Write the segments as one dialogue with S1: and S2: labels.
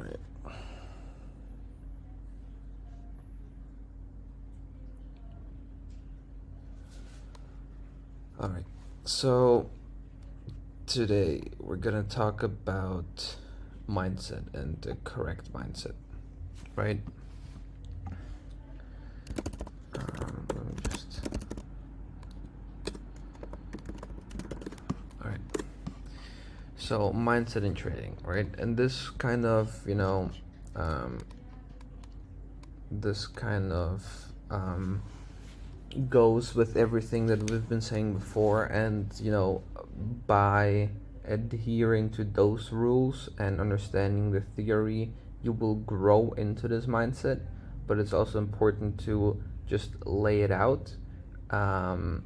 S1: right. All right. So today we're gonna talk about mindset and the correct mindset, right? Let me just. All right. So mindset in trading, right? And this kind of, um, this kind of goes with everything that we've been saying before, and by adhering to those rules and understanding the theory, you will grow into this mindset. But it's also important to just lay it out um,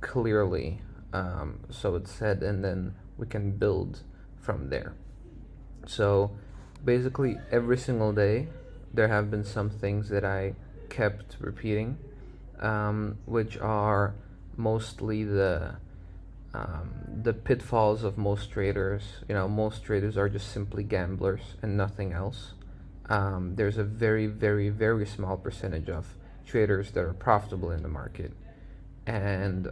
S1: clearly, so it's said, and then we can build from there. So basically every single day there have been some things that I kept repeating, which are mostly the pitfalls of most traders. Most traders are just simply gamblers and nothing else. There's a very, very, very small percentage of traders that are profitable in the market, and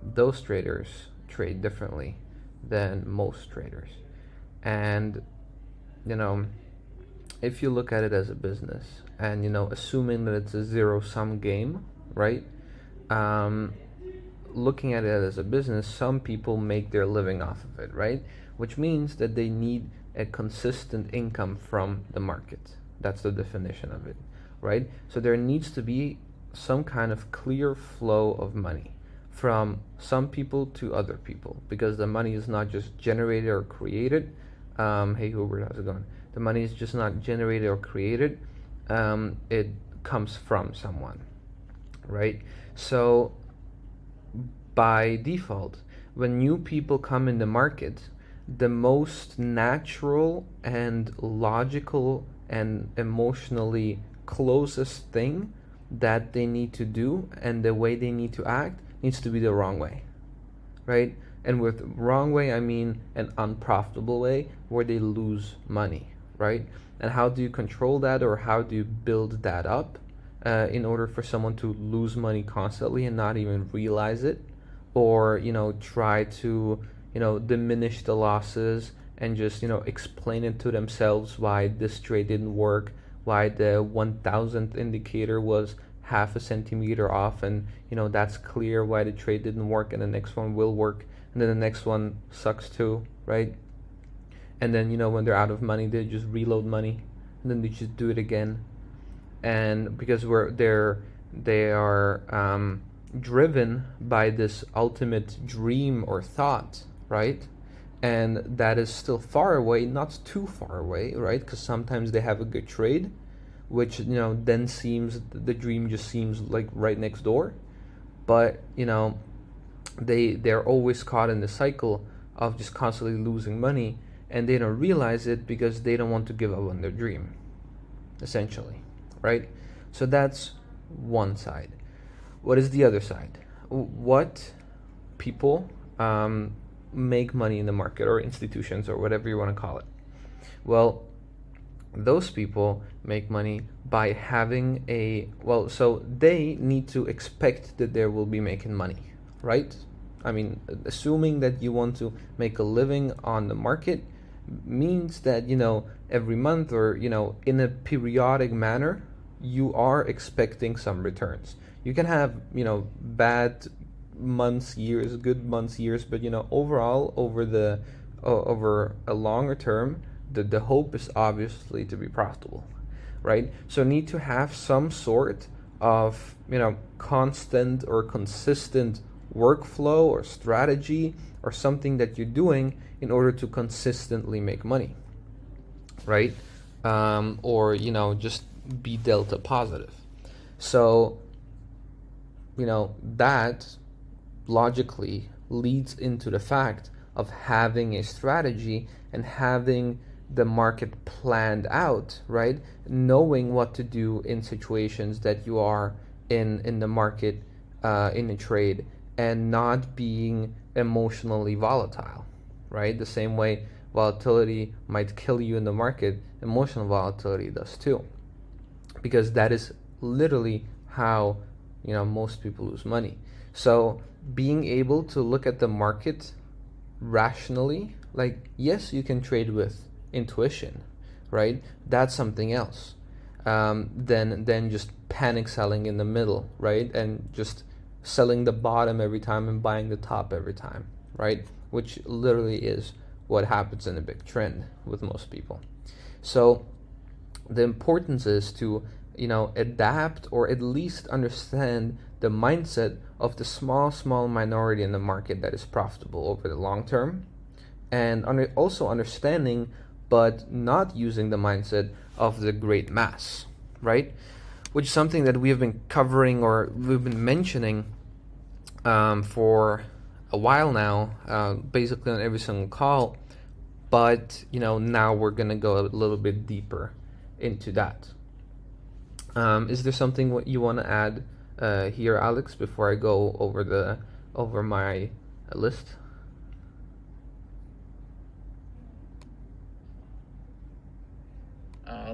S1: those traders trade differently than most traders. And if you look at it as a business, and assuming that it's a zero-sum game, right? Looking at it as a business, some people make their living off of it, right? Which means that they need a consistent income from the market. That's the definition of it, right? So there needs to be some kind of clear flow of money from some people to other people, because the money is not just generated or created. Hey Hubert, how's it going? The money is just not generated or created. It comes from someone, right? So by default, when new people come in the market, the most natural and logical and emotionally closest thing that they need to do, and the way they need to act, needs to be the wrong way, right? And with wrong way, I mean an unprofitable way where they lose money, right? And how do you control that, or how do you build that up in order for someone to lose money constantly and not even realize it, or try to diminish the losses and just explain it to themselves why this trade didn't work, why the 1000th indicator was half a centimeter off, and that's clear why the trade didn't work, and the next one will work, and then the next one sucks too, right? And then when they're out of money, they just reload money, and then they just do it again. And because they are driven by this ultimate dream or thought, right? And that is still far away, not too far away, right? Because sometimes they have a good trade, which then seems, the dream just seems like right next door. But they're always caught in the cycle of just constantly losing money, and they don't realize it because they don't want to give up on their dream, essentially, right? So that's one side. What is the other side? What people make money in the market, or institutions, or whatever you want to call it? Well, those people make money by having so they need to expect that they will be making money, right? I mean, assuming that you want to make a living on the market means that every month, or in a periodic manner, you are expecting some returns. You can have bad months, years, good months, years, but overall, over a longer term, the hope is obviously to be profitable, right? So need to have some sort of constant or consistent workflow or strategy, or something that you're doing in order to consistently make money, right? Or just be delta positive. So that logically leads into the fact of having a strategy and having the market planned out, right? Knowing what to do in situations that you are in the market, in a trade, and not being emotionally volatile, right? The same way volatility might kill you in the market, emotional volatility does too, because that is literally how most people lose money. So being able to look at the market rationally, like, yes, you can trade with intuition, right? That's something else than just panic selling in the middle, right? And just selling the bottom every time and buying the top every time, right? Which literally is what happens in a big trend with most people. So the importance is to adapt, or at least understand the mindset of the small minority in the market that is profitable over the long term, and also understanding but not using the mindset of the great mass, right? Which is something that we have been covering, or we've been mentioning for a while now, basically on every single call. But now we're gonna go a little bit deeper into that. Is there something what you want to add here, Alex, before I go over my list?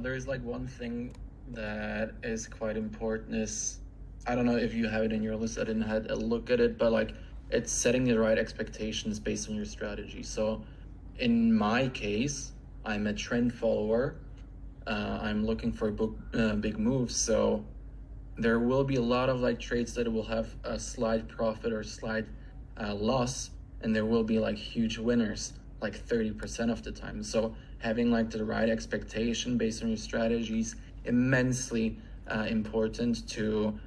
S2: There's like one thing that is quite important is, I don't know if you have it in your list, I didn't have a look at it, but like it's setting the right expectations based on your strategy. So in my case, I'm a trend follower. I'm looking for big moves, so there will be a lot of like trades that will have a slight profit or slight loss, and there will be like huge winners, like 30% of the time. So having like the right expectation based on your strategies, immensely important to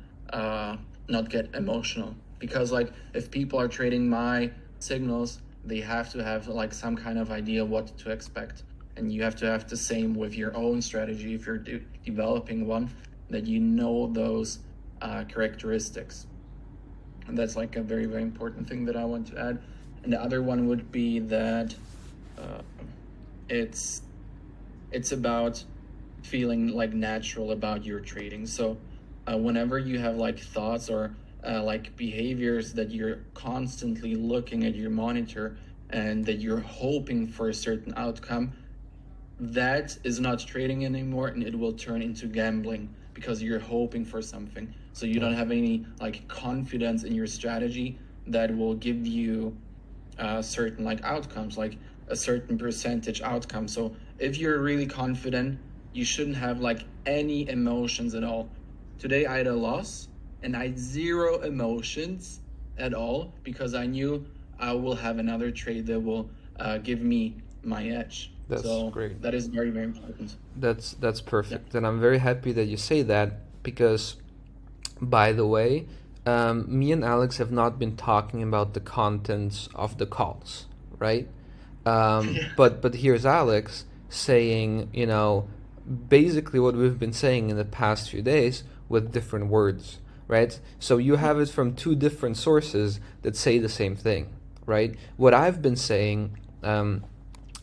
S2: not get emotional, because like if people are trading my signals, they have to have like some kind of idea what to expect, and you have to have the same with your own strategy if you're developing one, that you know those characteristics. And that's like a very, very important thing that I want to add. And the other one would be that it's about feeling like natural about your trading. So whenever you have like thoughts or like behaviors that you're constantly looking at your monitor and that you're hoping for a certain outcome, that is not trading anymore, and it will turn into gambling, because you're hoping for something. So you don't have any like confidence in your strategy that will give you certain like outcomes, like a certain percentage outcome. So if you're really confident, you shouldn't have like any emotions at all. Today I had a loss and I had zero emotions at all, because I knew I will have another trade that will give me my edge.
S1: That's
S2: so
S1: great.
S2: That is very, very important.
S1: That's perfect. And I'm very happy that you say that, because, by the way, me and Alex have not been talking about the contents of the calls, right? But here's Alex saying, basically what we've been saying in the past few days with different words, right? So you have it from two different sources that say the same thing, right? What I've been saying,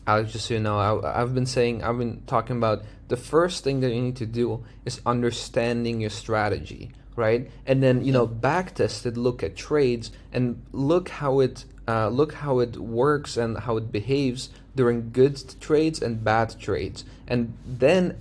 S1: Alex, just so you know, I've been talking about the first thing that you need to do is understanding your strategy, right? And then back test it, look at trades, and look how it works and how it behaves during good trades and bad trades, and then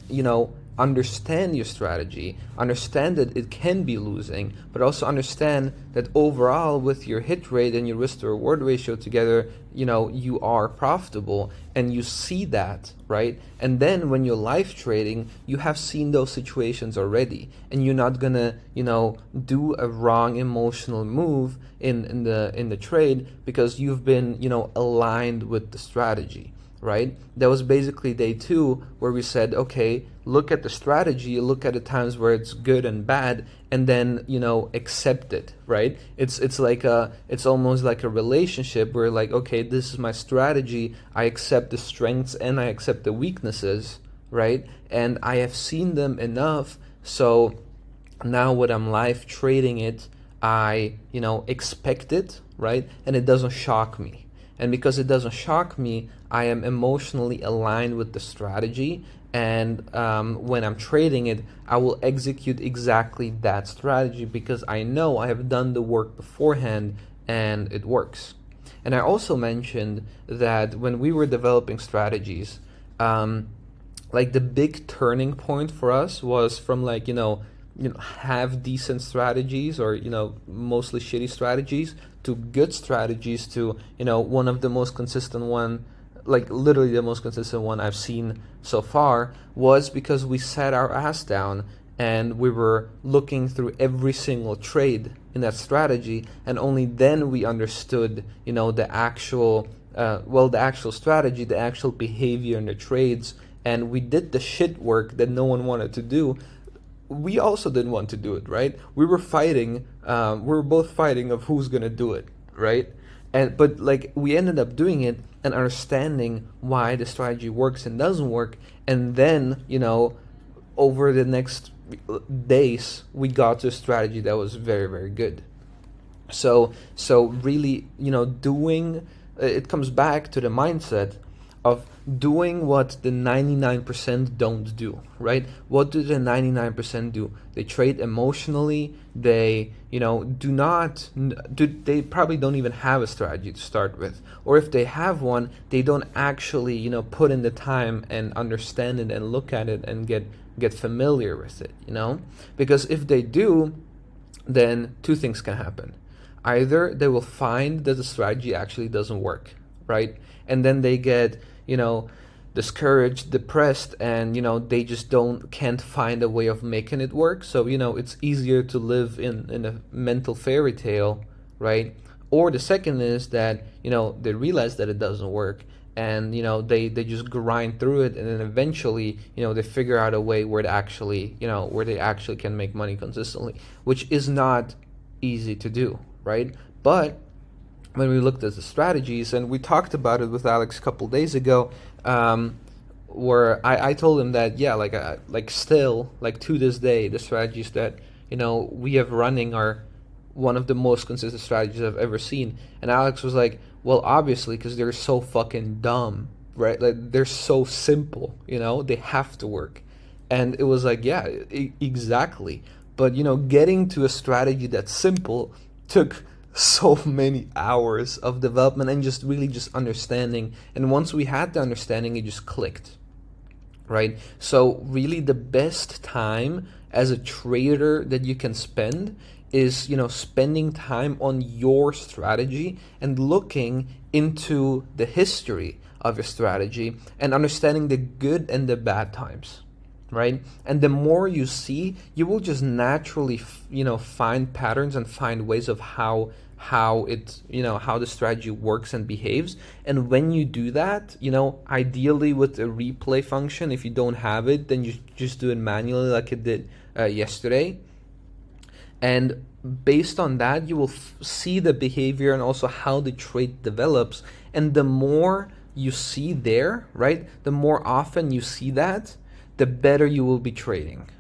S1: understand your strategy, understand that it can be losing, but also understand that overall with your hit rate and your risk to reward ratio together, you are profitable, and you see that, right? And then when you're live trading, you have seen those situations already, and you're not gonna do a wrong emotional move in the trade, because you've been aligned with the strategy, right? That was basically day 2, where we said, okay, look at the strategy, look at the times where it's good and bad, and then accept it, right? It's almost like a relationship where, like, okay, this is my strategy, I accept the strengths and I accept the weaknesses, right? And I have seen them enough, so now when I'm live trading it, I expect it, right? And it doesn't shock me. And because it doesn't shock me, I am emotionally aligned with the strategy, and when I'm trading it, I will execute exactly that strategy, because I know I have done the work beforehand and it works. And I also mentioned that when we were developing strategies, like the big turning point for us was from like, half decent strategies or, mostly shitty strategies to good strategies to, one of the most consistent one, like literally the most consistent one I've seen so far, was because we sat our ass down and we were looking through every single trade in that strategy, and only then we understood, the actual, the actual strategy, the actual behavior in the trades, and we did the shit work that no one wanted to do. We also didn't want to do it, right? We were fighting, we were both fighting of who's gonna do it, right? But like we ended up doing it and understanding why the strategy works and doesn't work, and then over the next days we got to a strategy that was very, very good. So really, doing it comes back to the mindset of doing what the 99% don't do, right? What do the 99% do? They trade emotionally. They, they probably don't even have a strategy to start with. Or if they have one, they don't actually, put in the time and understand it and look at it and get familiar with it, Because if they do, then two things can happen. Either they will find that the strategy actually doesn't work, right? And then they get, discouraged, depressed, and they just can't find a way of making it work. So it's easier to live in a mental fairy tale, right? Or the second is that they realize that it doesn't work, and they just grind through it, and then eventually they figure out a way where they actually can make money consistently, which is not easy to do, right? But when we looked at the strategies, and we talked about it with Alex a couple days ago, where I told him that still to this day the strategies that we have running are one of the most consistent strategies I've ever seen. And Alex was like, well, obviously, because they're so fucking dumb, right? Like they're so simple, they have to work. And it was like, yeah, exactly. But getting to a strategy that's simple took so many hours of development and just understanding. And once we had the understanding, it just clicked, right? So really the best time as a trader that you can spend is spending time on your strategy and looking into the history of your strategy and understanding the good and the bad times, right? And the more you see, you will just naturally find patterns and find ways of how the strategy works and behaves. And when you do that, ideally with a replay function, if you don't have it, then you just do it manually like it did yesterday. And based on that, you will see the behavior and also how the trade develops. And the more you see there, right, the more often you see that, the better you will be trading,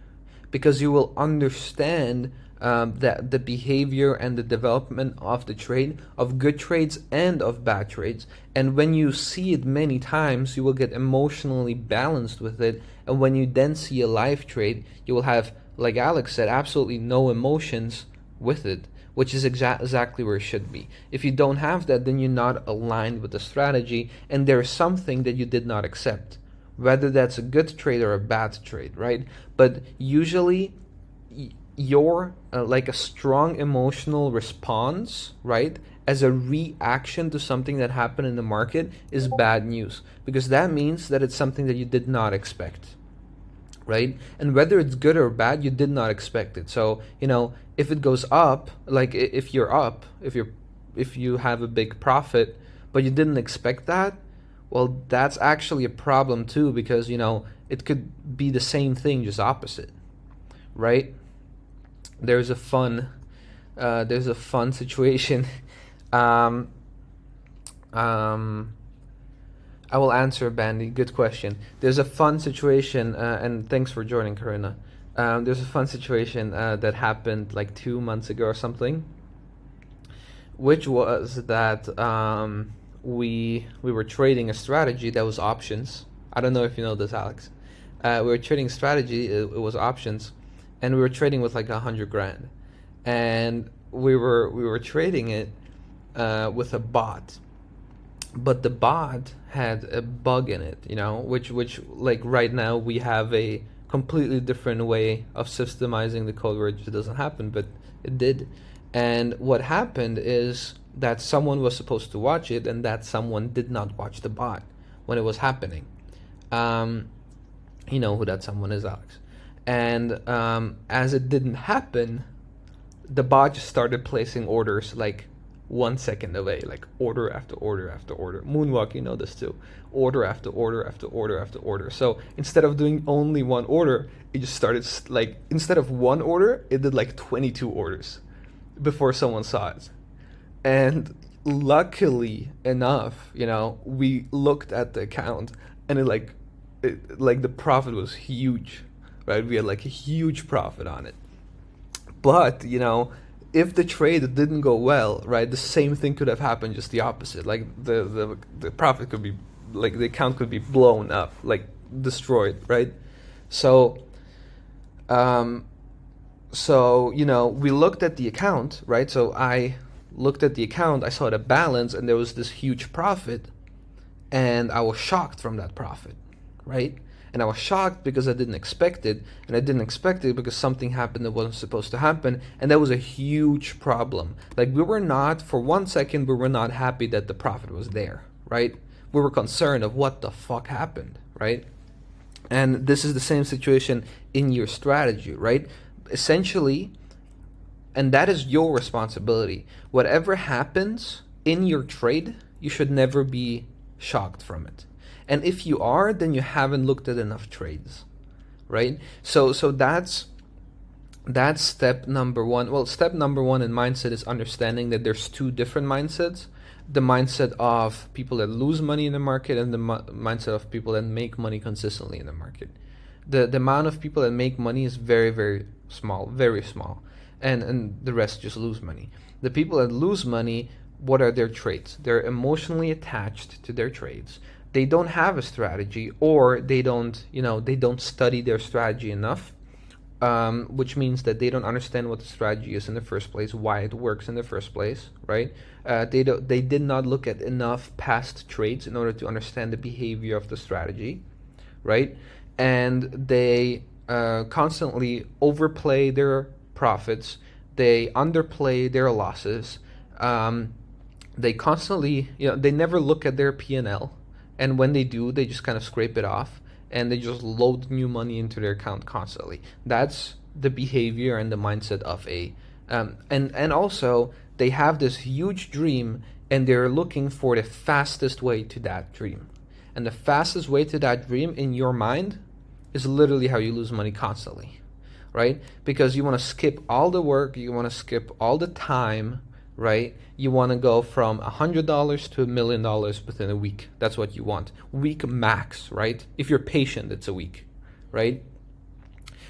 S1: because you will understand that the behavior and the development of the trade, of good trades and of bad trades. And when you see it many times, you will get emotionally balanced with it. And when you then see a live trade, you will have, like Alex said, absolutely no emotions with it, which is exactly where it should be. If you don't have that, then you're not aligned with the strategy, and there's something that you did not accept, whether that's a good trade or a bad trade, right? But usually your like a strong emotional response, right, as a reaction to something that happened in the market is bad news, because that means that it's something that you did not expect, right? And whether it's good or bad, you did not expect it. So if it goes up, like if you have a big profit but you didn't expect that, well, that's actually a problem too, because it could be the same thing, just opposite, right? There's a fun situation. I will answer, Bandy. Good question. There's a fun situation, and thanks for joining, Karina. There's a fun situation that happened like 2 months ago or something, which was that we were trading a strategy that was options. I don't know if you know this, Alex. We were trading strategy. It was options. And we were trading with like 100 grand, and we were trading it with a bot. but the bot had a bug in it, which like right now we have a completely different way of systemizing the code where it just doesn't happen, but it did. And what happened is that someone was supposed to watch it, and that someone did not watch the bot when it was happening. You know who that someone is, Alex. And as it didn't happen, the bot just started placing orders like 1 second away, like order after order after order. Moonwalk, you know this too. Order after order after order after order. So instead of doing only one order, it just started like, instead of one order, it did like 22 orders before someone saw it. And luckily enough, we looked at the account, and like the profit was huge, right? We had like a huge profit on it. But, if the trade didn't go well, right, the same thing could have happened, just the opposite. Like the profit could be, like the account could be blown up, like destroyed, right? So, we looked at the account, right? So I looked at the account, I saw the balance, and there was this huge profit, and I was shocked from that profit, right? And I was shocked because I didn't expect it, and I didn't expect it because something happened that wasn't supposed to happen, and that was a huge problem. Like, we were not, for 1 second, we were not happy that the profit was there, right? We were concerned of what the fuck happened, right? And this is the same situation in your strategy, right? Essentially, and that is your responsibility. Whatever happens in your trade, you should never be shocked from it. And if you are, then you haven't looked at enough trades, right? So that's step number one. Well, step number one in mindset is understanding that there's two different mindsets. The mindset of people that lose money in the market, and the mindset of people that make money consistently in the market. The amount of people that make money is very, very small, very small. And the rest just lose money. The people that lose money, what are their traits? They're emotionally attached to their trades. They don't have a strategy, or they don't study their strategy enough, which means that they don't understand what the strategy is in the first place, why it works in the first place, right? They did not look at enough past trades in order to understand the behavior of the strategy, right? And they constantly overplay their profits, they underplay their losses, they constantly, they never look at their P&L. And when they do, they just kind of scrape it off, and they just load new money into their account constantly. That's the behavior and the mindset of and also they have this huge dream, and they're looking for the fastest way to that dream. And the fastest way to that dream in your mind is literally how you lose money constantly, right? Because you want to skip all the work, you want to skip all the time, right? You want to go from $100 to $1 million within a week. That's what you want. Week max, right? If you're patient, it's a week, right?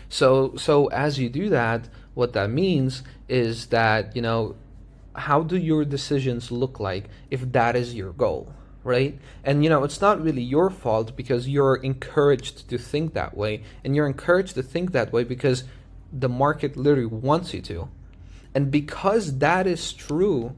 S1: So as you do that, what that means is that, how do your decisions look like if that is your goal, right? And, it's not really your fault, because you're encouraged to think that way. And you're encouraged to think that way because the market literally wants you to. And because that is true,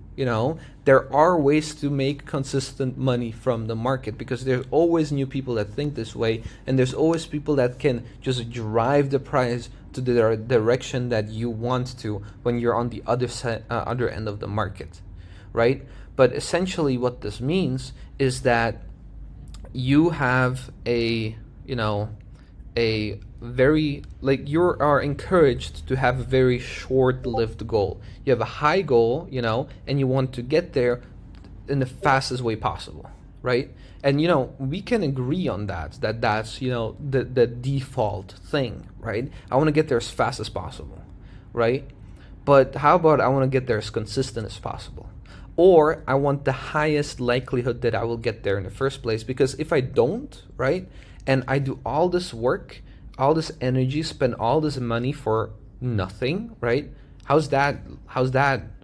S1: there are ways to make consistent money from the market, because there's always new people that think this way, and there's always people that can just drive the price to the direction that you want to when you're on the other end of the market, right? But essentially what this means is that you have a very, like, you are encouraged to have a very short-lived goal. You have a high goal, and you want to get there in the fastest way possible, right? And, we can agree on that's, the default thing, right? I want to get there as fast as possible, right? But how about I want to get there as consistent as possible? Or I want the highest likelihood that I will get there in the first place, because if I don't, right, and I do all this work, all this energy, spend all this money for nothing, right? How's that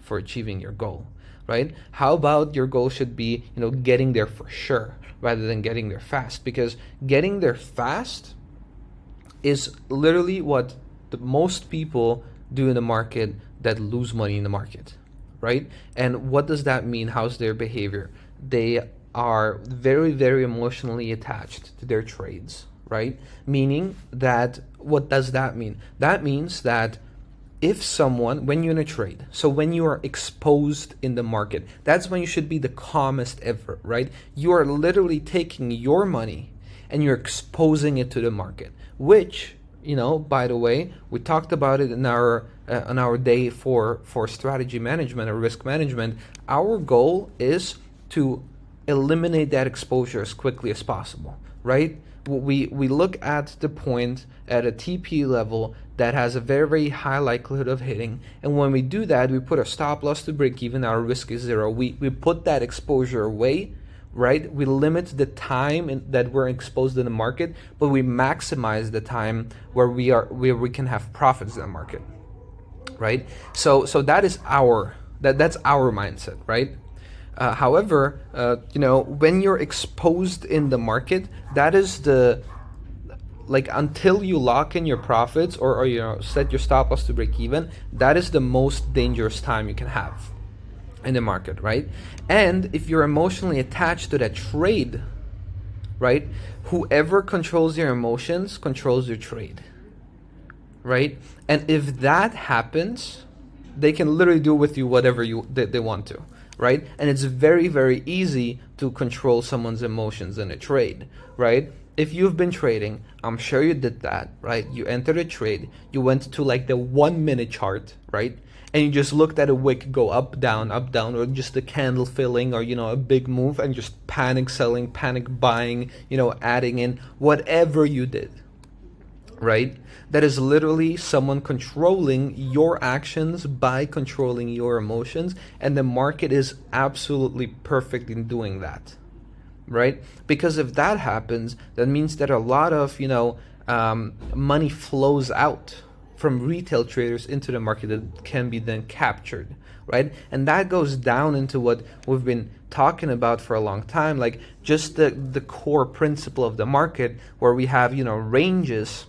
S1: for achieving your goal, right? How about your goal should be, getting there for sure, rather than getting there fast? Because getting there fast is literally what the most people do in the market that lose money in the market, right? And what does that mean? How's their behavior? They are very, very emotionally attached to their trades, right? Meaning that, what does that mean? That means that if someone, when you're in a trade, so when you are exposed in the market, that's when you should be the calmest ever, right? You are literally taking your money and you're exposing it to the market, which, by the way, we talked about it in our on our day for strategy management or risk management. Our goal is to eliminate that exposure as quickly as possible, right? We look at the point at a TP level that has a very, very high likelihood of hitting, and when we do that, we put our stop loss to break even, our risk is zero. We put that exposure away, right? We limit the time that we're exposed in the market, but we maximize the time where we can have profits in the market, right? So that is that's our mindset, right? However, when you're exposed in the market, that is until you lock in your profits or set your stop loss to break even, that is the most dangerous time you can have in the market, right? And if you're emotionally attached to that trade, right, whoever controls your emotions controls your trade, right? And if that happens, they can literally do with you whatever they want to, right? And it's very, very easy to control someone's emotions in a trade, right? If you've been trading, I'm sure you did that, right? You entered a trade, you went to the 1 minute chart, right? And you just looked at a wick go up, down, or just a candle filling, or, a big move, and just panic selling, panic buying, adding in, whatever you did, right? That is literally someone controlling your actions by controlling your emotions, and the market is absolutely perfect in doing that, right? Because if that happens, that means that a lot of, money flows out from retail traders into the market that can be then captured, right? And that goes down into what we've been talking about for a long time, like just the core principle of the market, where we have, ranges,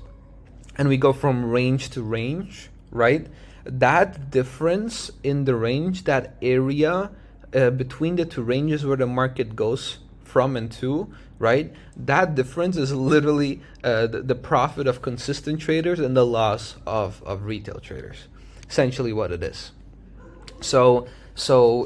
S1: and we go from range to range, right? That difference in the range, that area between the two ranges where the market goes from and to, right? That difference is literally the profit of consistent traders and the loss of retail traders. Essentially what it is. So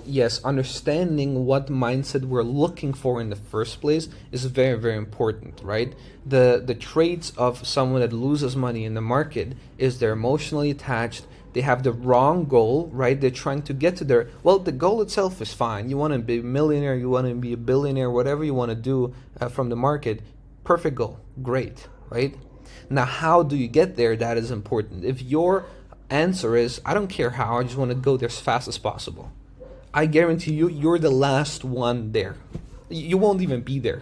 S1: yes, understanding what mindset we're looking for in the first place is very, very important, right? The traits of someone that loses money in the market is they're emotionally attached. They have the wrong goal, right? They're trying to get to the goal itself is fine. You want to be a millionaire, you want to be a billionaire, whatever you want to do from the market, perfect goal, great, right? Now, how do you get there? That is important. If your answer is, I don't care how, I just want to go there as fast as possible, I guarantee you, you're the last one there. You won't even be there,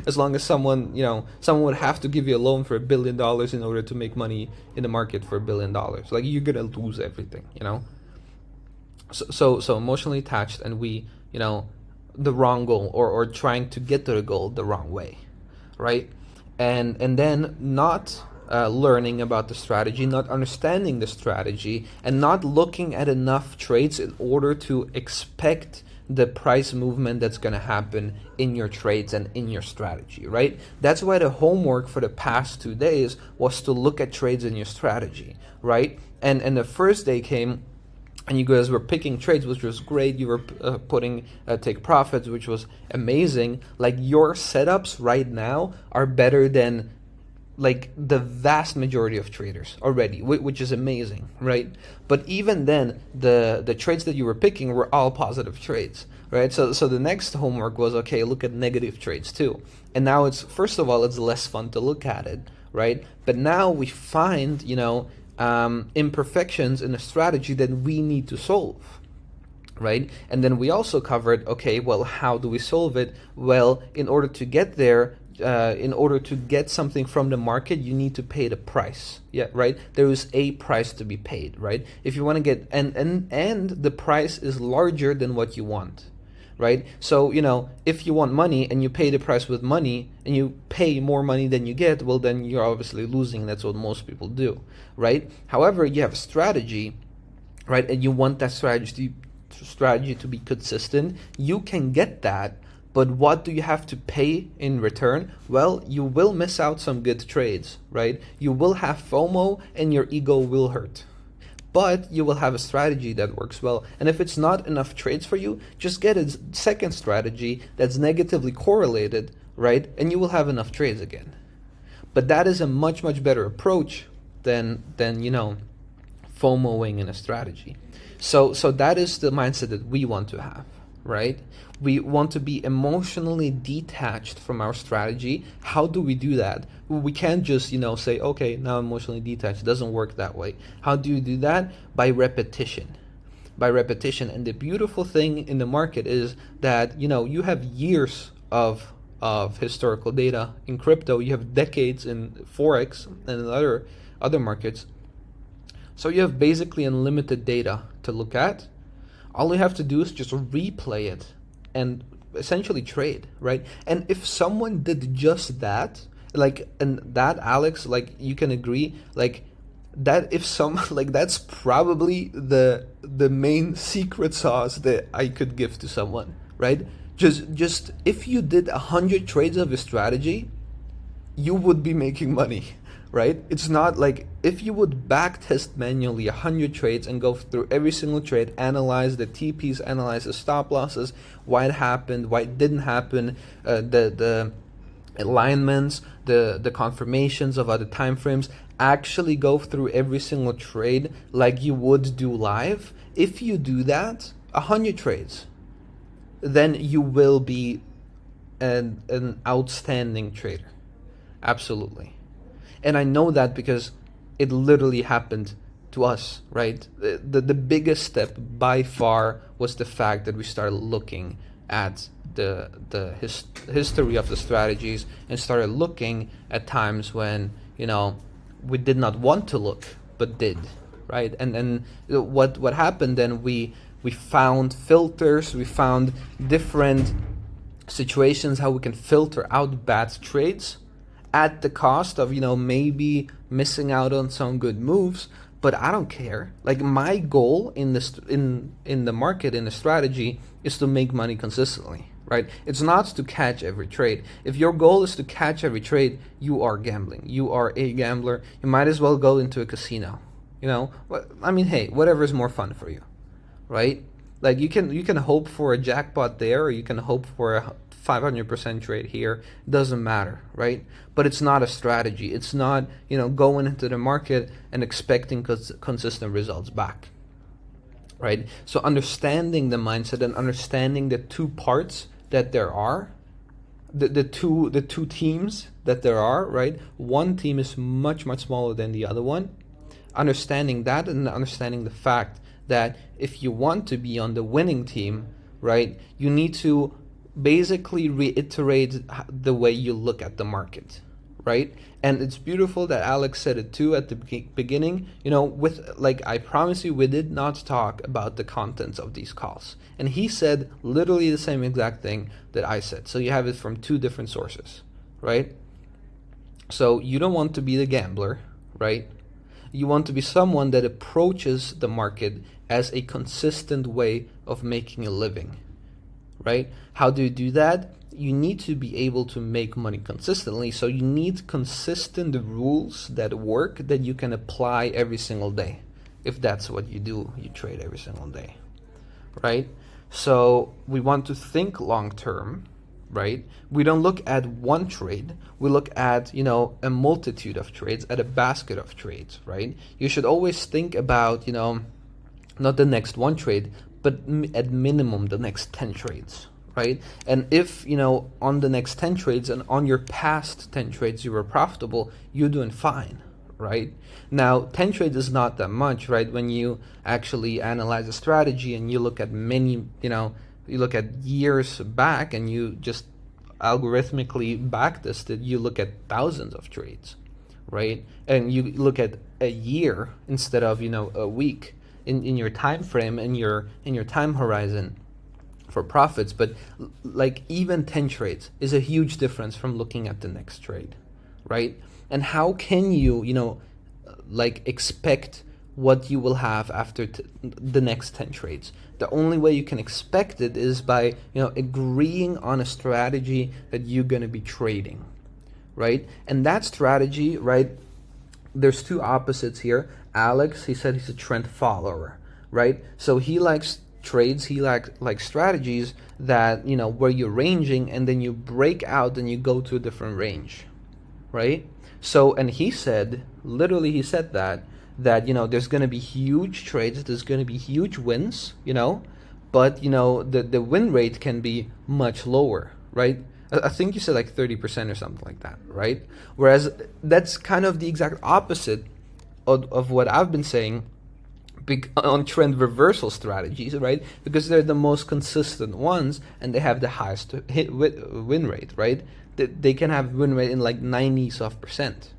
S1: as long as someone would have to give you a loan for $1 billion in order to make money in the market for $1 billion. Like, you're gonna lose everything, So emotionally attached, and we, the wrong goal, or trying to get to the goal the wrong way, right? And then not learning about the strategy, not understanding the strategy, and not looking at enough trades in order to expect the price movement that's going to happen in your trades and in your strategy, right? That's why the homework for the past 2 days was to look at trades in your strategy, right? And the first day came, and you guys were picking trades, which was great. You were putting take profits, which was amazing. Like, your setups right now are better than the vast majority of traders already, which is amazing, right? But even then, the trades that you were picking were all positive trades, right? So the next homework was, okay, look at negative trades too. And now it's, first of all, it's less fun to look at it, right? But now we find, imperfections in a strategy that we need to solve, right? And then we also covered, okay, well, how do we solve it? Well, in order to get there, in order to get something from the market, you need to pay the price. Yeah, right? There is a price to be paid, right? If you want to get, and the price is larger than what you want, right? So, if you want money and you pay the price with money and you pay more money than you get, well, then you're obviously losing. That's what most people do, right? However, you have a strategy, right? And you want that strategy to be consistent. You can get that But what do you have to pay in return? Well, you will miss out some good trades, right? You will have FOMO and your ego will hurt. But you will have a strategy that works well. And if it's not enough trades for you, just get a second strategy that's negatively correlated, right? And you will have enough trades again. But that is a much, much better approach than FOMOing in a strategy. So that is the mindset that we want to have, right? We want to be emotionally detached from our strategy. How do we do that? We can't just, say, okay, now I'm emotionally detached. It doesn't work that way. How do you do that? By repetition. By repetition. And the beautiful thing in the market is that, you have years of historical data. In crypto, you have decades in Forex and in other markets. So you have basically unlimited data to look at. All you have to do is just replay it and essentially trade, right? And if someone did just that, Alex, you can agree, that if some that's probably the main secret sauce that I could give to someone, right? Just if you did 100 trades of a strategy, you would be making money, right? It's not like if you would back test manually 100 trades and go through every single trade, analyze the TPs, analyze the stop losses, why it happened, why it didn't happen, the alignments, the confirmations of other time frames, actually go through every single trade like you would do live. If you do that 100 trades, then you will be an outstanding trader. Absolutely. And I know that because it literally happened to us, right? The biggest step by far was the fact that we started looking at the history of the strategies and started looking at times when, we did not want to look, but did, right? And what happened then, we found filters, we found different situations how we can filter out bad trades at the cost of maybe missing out on some good moves. But I don't care. My goal in the market, in the strategy, is to make money consistently, right? It's not to catch every trade. If your goal is to catch every trade, you are gambling. You are a gambler. You might as well go into a casino. Hey, whatever is more fun for you, right? You can hope for a jackpot there, or you can hope for a 500% trade here. Doesn't matter, right? But it's not a strategy. It's not going into the market and expecting consistent results back, right? So understanding the mindset and understanding the two parts that there are, the two teams that there are, right? One team is much, much smaller than the other one. Understanding that and understanding the fact that if you want to be on the winning team, right, you need to basically reiterate the way you look at the market, right? And it's beautiful that Alex said it too at the beginning. I promise you, we did not talk about the contents of these calls. And he said literally the same exact thing that I said. So you have it from two different sources, right? So you don't want to be the gambler, right? You want to be someone that approaches the market as a consistent way of making a living, right? How do you do that? You need to be able to make money consistently. So you need consistent rules that work, that you can apply every single day. If that's what you do, you trade every single day, right? So we want to think long term, right? We don't look at one trade. We look at, a multitude of trades, at a basket of trades, right? You should always think about, not the next one trade, but at minimum the next 10 trades, right? And if, on the next 10 trades and on your past 10 trades you were profitable, you're doing fine, right? Now, 10 trades is not that much, right? When you actually analyze a strategy and you look at many, you look at years back and you just algorithmically backtest it, you look at thousands of trades, right? And you look at a year instead of, a week in your time frame, in your time horizon for profits. But even 10 trades is a huge difference from looking at the next trade, right? And how can you, expect what you will have after the next 10 trades. The only way you can expect it is by, agreeing on a strategy that you're going to be trading, right? And that strategy, right, there's two opposites here. Alex, he said he's a trend follower, right? So he likes trades, he likes strategies that, where you're ranging and then you break out and you go to a different range, right? So, and he said, literally he said that there's going to be huge trades, there's going to be huge wins, but the win rate can be much lower, right? I think you said like 30% or something like that, right? Whereas that's kind of the exact opposite of what I've been saying on trend reversal strategies, right? Because they're the most consistent ones and they have the highest win rate, right? They can have win rate in like 90s of percent,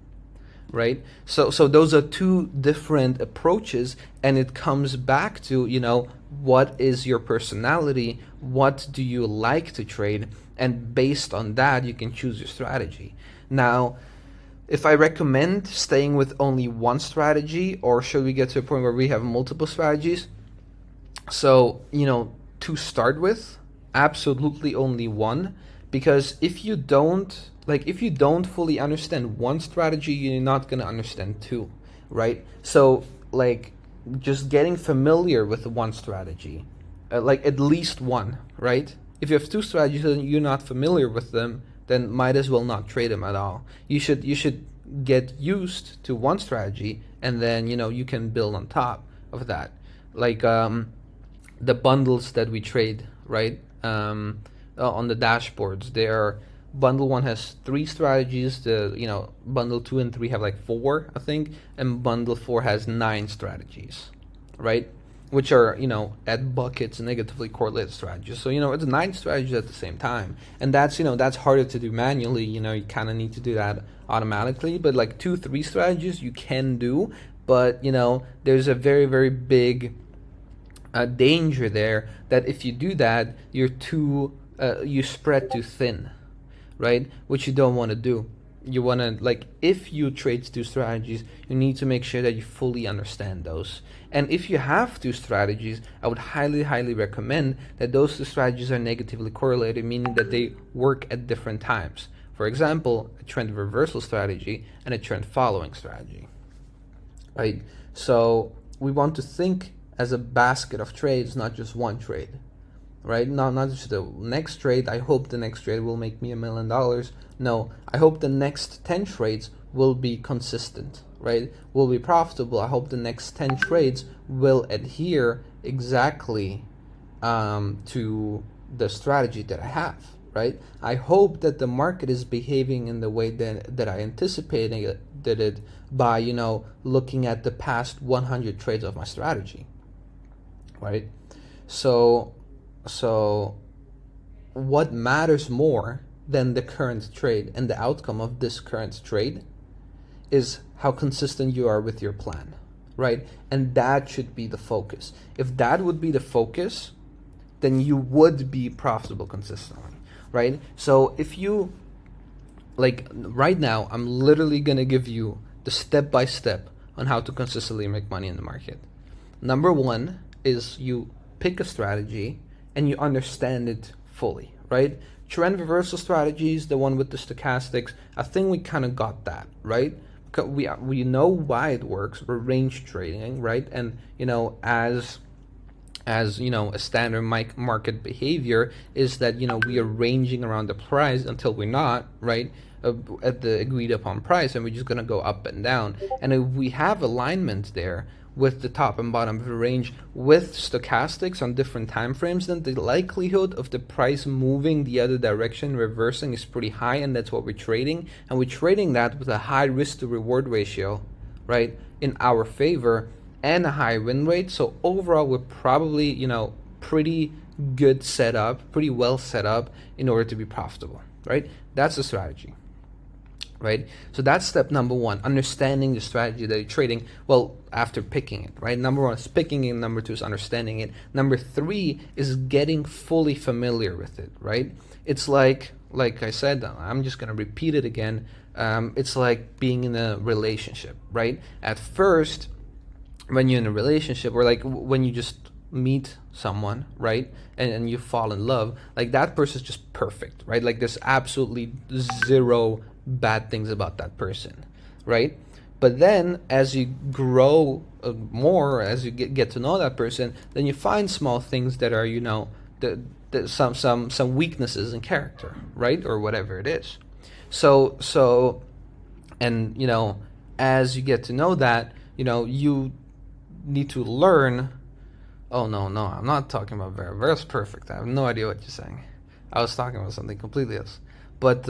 S1: right? So those are two different approaches, and it comes back to, what is your personality? What do you like to trade? And based on that, you can choose your strategy. Now, if I recommend staying with only one strategy, or should we get to a point where we have multiple strategies? So, to start with, absolutely only one, because if you don't fully understand one strategy, you're not going to understand two, right? So, just getting familiar with one strategy, at least one, right? If you have two strategies and you're not familiar with them, then might as well not trade them at all. You should get used to one strategy, and then you can build on top of that. The bundles that we trade, right? On the dashboards, bundle 1 has 3 strategies. Bundle 2 and 3 have like 4, I think, and bundle 4 has 9 strategies, right? Which are, at buckets, negatively correlated strategies. So, it's 9 strategies at the same time. And that's harder to do manually. You kind of need to do that automatically. But like 2-3 strategies you can do. But, there's a very, very big danger there that if you do that, you spread too thin, right? Which you don't want to do. You want to, if you trade 2 strategies, you need to make sure that you fully understand those. And if you have 2 strategies, I would highly, highly recommend that those 2 strategies are negatively correlated, meaning that they work at different times. For example, a trend reversal strategy and a trend following strategy, right? So we want to think as a basket of trades, not just one trade, right? Not just the next trade. I hope the next trade will make me $1 million. No, I hope the next 10 trades will be consistent, right? Will be profitable. I hope the next 10 trades will adhere exactly to the strategy that I have, right? I hope that the market is behaving in the way that I anticipated it by, looking at the past 100 trades of my strategy, right? So what matters more than the current trade and the outcome of this current trade is how consistent you are with your plan, right? And that should be the focus. If that would be the focus, then you would be profitable consistently, right? So if you, right now, I'm literally going to give you the step-by-step on how to consistently make money in the market. Number 1 is you pick a strategy and you understand it fully, right? Trend reversal strategies, the one with the stochastics, I think we kind of got that, right? We know why it works. We're range trading, right? And as a standard market behavior is that we are ranging around the price until we're not, right, at the agreed upon price, and we're just gonna go up and down. And if we have alignment there with the top and bottom of the range with stochastics on different time frames, then the likelihood of the price moving the other direction, reversing, is pretty high, and that's what we're trading. And we're trading that with a high risk to reward ratio, right, in our favor, and a high win rate. So overall, we're probably, pretty good setup, pretty well set up in order to be profitable, right? That's the strategy, right? So that's step number 1, understanding the strategy that you're trading. Well, after picking it, right? Number 1 is picking it. Number 2 is understanding it. Number 3 is getting fully familiar with it, right? It's like I said, I'm just going to repeat it again. It's like being in a relationship, right? At first, when you're in a relationship, or like when you just meet someone, right, and you fall in love, like that person's just perfect, right? Like there's absolutely zero bad things about that person, right? But then as you grow more, as you get to know that person, then you find small things that are, some weaknesses in character, right, or whatever it is. So and as you get to know that, you need to learn. Oh, no, I'm not talking about Vera. Vera's perfect. I have no idea what you're saying. I was talking about something completely else. But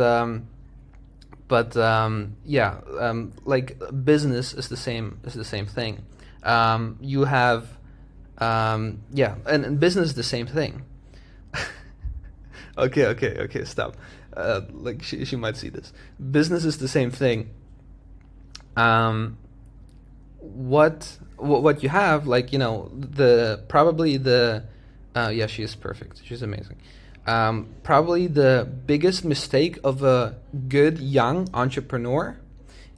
S1: like business is the same thing. You have and business is the same thing. Okay, stop. Like she might see this. Business is the same thing. What you have, like, she is perfect, she's amazing. Probably the biggest mistake of a good young entrepreneur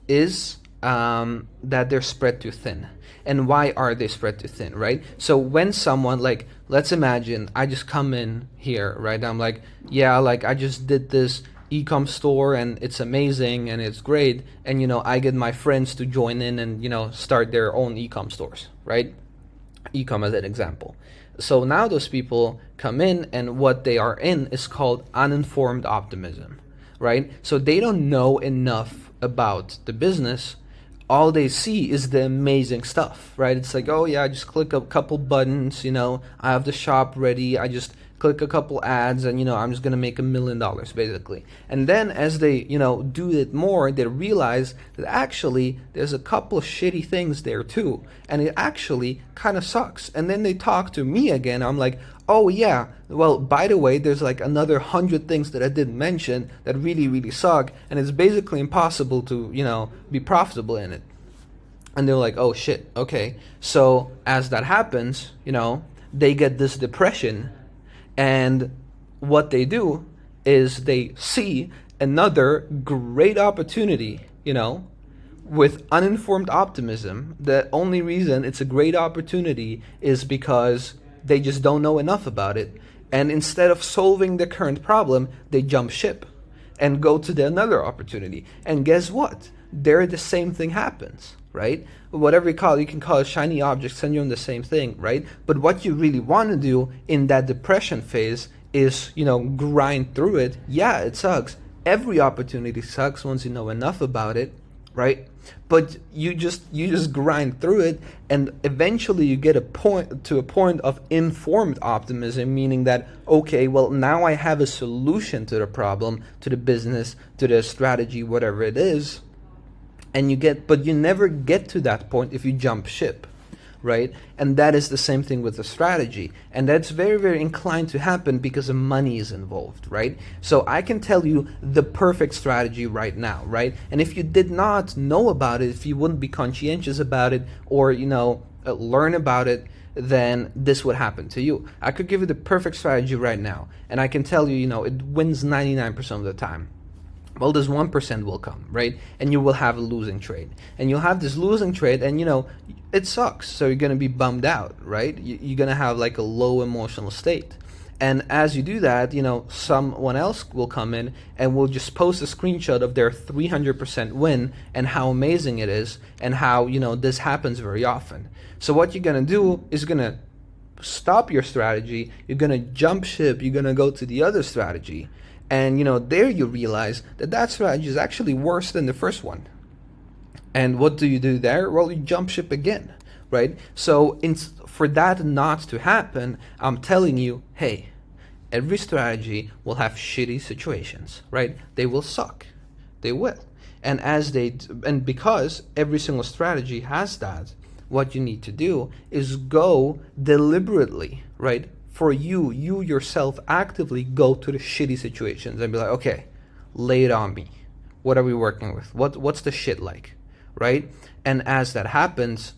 S1: is that they're spread too thin. And why are they spread too thin, right? So when someone, like, let's imagine I just come in here, right? I'm like, yeah, like I just did this e-com store and it's amazing and it's great, and I get my friends to join in and start their own e-com stores, right? E-com as an example. So now those people come in, and what they are in is called uninformed optimism, right? So they don't know enough about the business. All they see is the amazing stuff, right? It's like, oh yeah, I just click a couple buttons, I have the shop ready, I just click a couple ads, and I'm just gonna make $1 million basically. And then as they do it more, they realize that actually there's a couple of shitty things there too, and it actually kind of sucks. And then they talk to me again. I'm like, oh yeah, well, by the way, there's like another 100 things that I didn't mention that really, really suck, and it's basically impossible to be profitable in it. And they're like, oh shit, okay. So as that happens, they get this depression. And what they do is they see another great opportunity, with uninformed optimism. The only reason it's a great opportunity is because they just don't know enough about it. And instead of solving the current problem, they jump ship and go to another opportunity. And guess what? There the same thing happens, right? Whatever you can call it shiny objects, and you're in the same thing, right? But what you really want to do in that depression phase is, grind through it. Yeah, it sucks. Every opportunity sucks once you know enough about it, right? But you just grind through it, and eventually you get a point of informed optimism, meaning that, okay, well, now I have a solution to the problem, to the business, to the strategy, whatever it is. But you never get to that point if you jump ship, right? And that is the same thing with the strategy. And that's very, very inclined to happen because the money is involved, right? So I can tell you the perfect strategy right now, right? And if you did not know about it, if you wouldn't be conscientious about it, or, learn about it, then this would happen to you. I could give you the perfect strategy right now, and I can tell you, it wins 99% of the time. Well, this 1% will come, right? And you will have a losing trade. And you'll have this losing trade, and it sucks. So you're going to be bummed out, right? You're going to have like a low emotional state. And as you do that, someone else will come in and will just post a screenshot of their 300% win and how amazing it is, and how, this happens very often. So what you're going to do is going to stop your strategy. You're going to jump ship. You're going to go to the other strategy. And, there you realize that strategy is actually worse than the first one. And what do you do there? Well, you jump ship again, right? So for that not to happen, I'm telling you, hey, every strategy will have shitty situations, right? They will suck. They will. And because every single strategy has that, what you need to do is go deliberately, right? For you yourself actively go to the shitty situations and be like, okay, lay it on me. What are we working with? What's the shit like, right? And as that happens,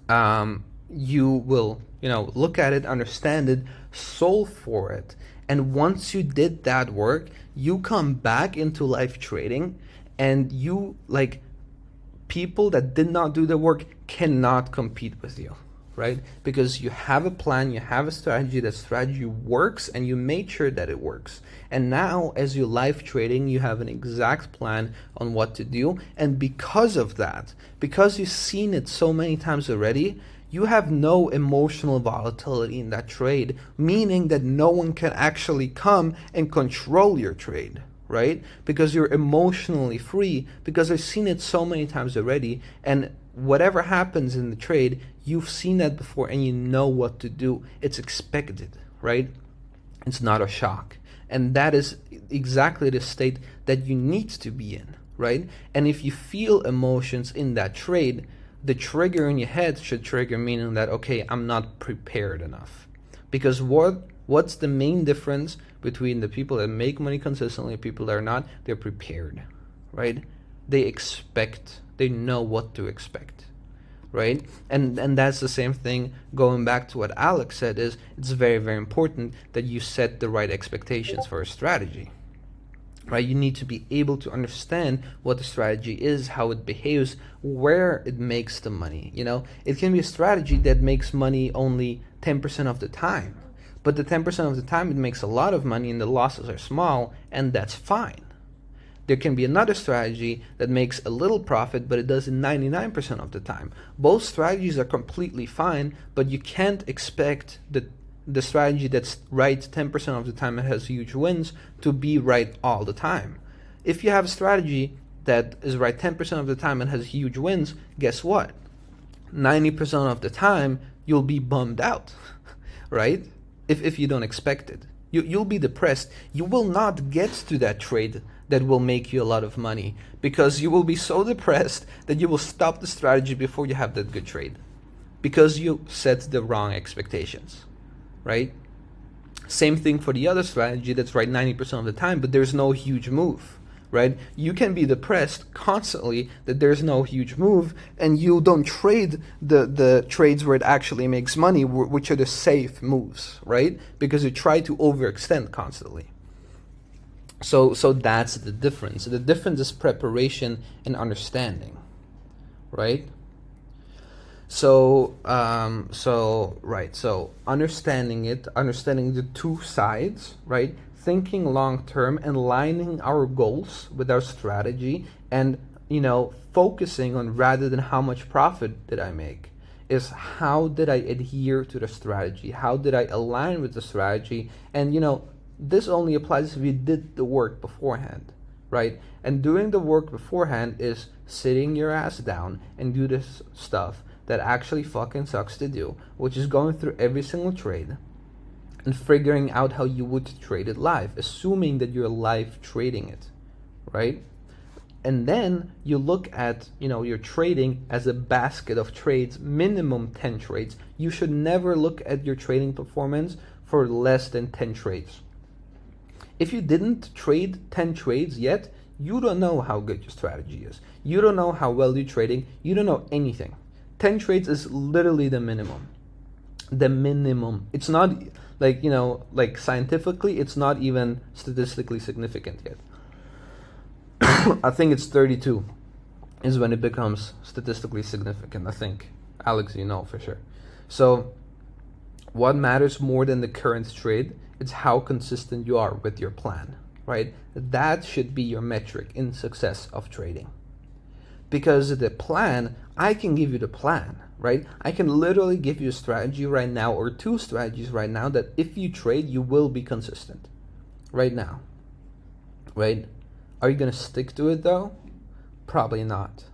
S1: you will, look at it, understand it, solve for it. And once you did that work, you come back into live trading, and you People that did not do the work cannot compete with you, right? Because you have a plan, you have a strategy, that strategy works, and you made sure that it works. And now, as you're live trading, you have an exact plan on what to do. And because of that, because you've seen it so many times already, you have no emotional volatility in that trade, meaning that no one can actually come and control your trade, right? Because you're emotionally free, because I've seen it so many times already, and whatever happens in the trade, you've seen that before and you know what to do. It's expected, right? It's not a shock. And that is exactly the state that you need to be in, right? And if you feel emotions in that trade, the trigger in your head should trigger, meaning that, okay, I'm not prepared enough. Because what's the main difference between the people that make money consistently and people that are not? They're prepared, right? They know what to expect, right? And that's the same thing, going back to what Alex said, is it's very, very important that you set the right expectations for a strategy, right? You need to be able to understand what the strategy is, how it behaves, where it makes the money. It can be a strategy that makes money only 10% of the time, but the 10% of the time it makes a lot of money and the losses are small, and that's fine. There can be another strategy that makes a little profit, but it does it 99% of the time. Both strategies are completely fine, but you can't expect the strategy that's right 10% of the time and has huge wins to be right all the time. If you have a strategy that is right 10% of the time and has huge wins, guess what? 90% of the time you'll be bummed out, right? If you don't expect it. You'll be depressed. You will not get to that trade that will make you a lot of money, because you will be so depressed that you will stop the strategy before you have that good trade, because you set the wrong expectations, right? Same thing for the other strategy that's right 90% of the time, but there's no huge move, right? You can be depressed constantly that there's no huge move, and you don't trade the trades where it actually makes money, which are the safe moves, right? Because you try to overextend constantly. So that's the difference. The difference is preparation and understanding, right? So understanding the two sides, right? Thinking long term and aligning our goals with our strategy, and focusing on, rather than how much profit did I make, is how did I adhere to the strategy? How did I align with the strategy? And this only applies if you did the work beforehand, right? And doing the work beforehand is sitting your ass down and do this stuff that actually fucking sucks to do, which is going through every single trade and figuring out how you would trade it live, assuming that you're live trading it, right? And then you look at, your trading as a basket of trades, minimum 10 trades. You should never look at your trading performance for less than 10 trades. If you didn't trade 10 trades yet, you don't know how good your strategy is. You don't know how well you're trading. You don't know anything. 10 trades is literally the minimum. The minimum. It's not like scientifically, it's not even statistically significant yet. I think it's 32 is when it becomes statistically significant, I think. Alex, for sure. So what matters more than the current trade? It's how consistent you are with your plan, right? That should be your metric in success of trading. Because the plan, I can give you the plan, right? I can literally give you a strategy right now, or two strategies right now, that if you trade, you will be consistent right now, right? Are you going to stick to it though? Probably not.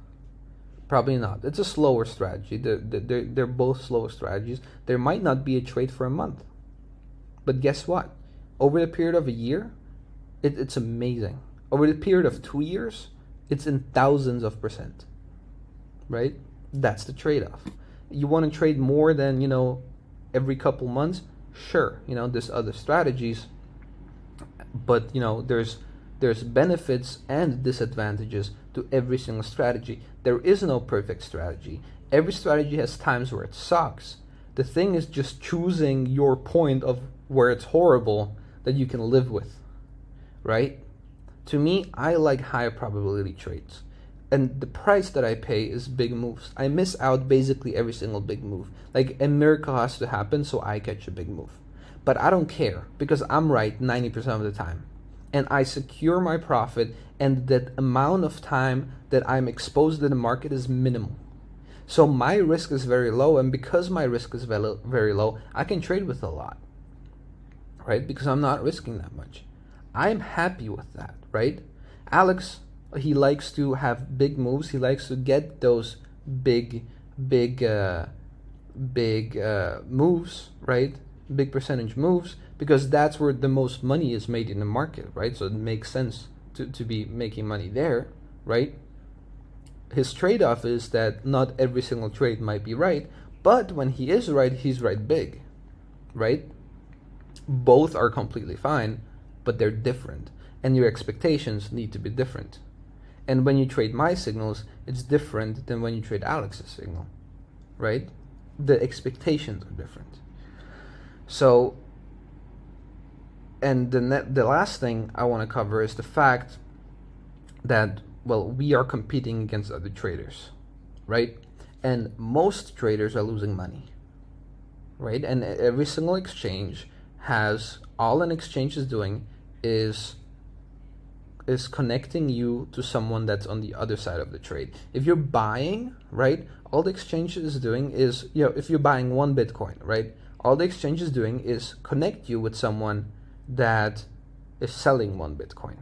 S1: Probably not. It's a slower strategy. They're both slower strategies. There might not be a trade for a month. But guess what? Over the period of a year, it's amazing. Over the period of 2 years, it's in thousands of %, right? That's the trade-off. You want to trade more than, every couple months? Sure, there's other strategies, but, there's benefits and disadvantages to every single strategy. There is no perfect strategy. Every strategy has times where it sucks. The thing is just choosing your point of where it's horrible that you can live with, right? To me, I like high probability trades. and the price that I pay is big moves. I miss out basically every single big move. Like a miracle has to happen so I catch a big move. But I don't care because I'm right 90% of the time. And I secure my profit, and that amount of time that I'm exposed to the market is minimal. So my risk is very low, and because my risk is very low, I can trade with a lot, right? Because I'm not risking that much. I'm happy with that, right? Alex, he likes to have big moves. He likes to get those big moves, right? Big percentage moves, because that's where the most money is made in the market, right? So it makes sense to be making money there, right? His trade-off is that not every single trade might be right, but when he is right, he's right big, right? Both are completely fine, but they're different, and your expectations need to be different. And when you trade my signals, it's different than when you trade Alex's signal, right? The expectations are different. So, and the last thing I want to cover is the fact that, well, we are competing against other traders, right? And most traders are losing money, right? And every single exchange has, all an exchange is doing is connecting you to someone that's on the other side of the trade. If you're buying, right, all the exchange is doing is, if you're buying one Bitcoin, right, all the exchange is doing is connect you with someone that is selling one Bitcoin,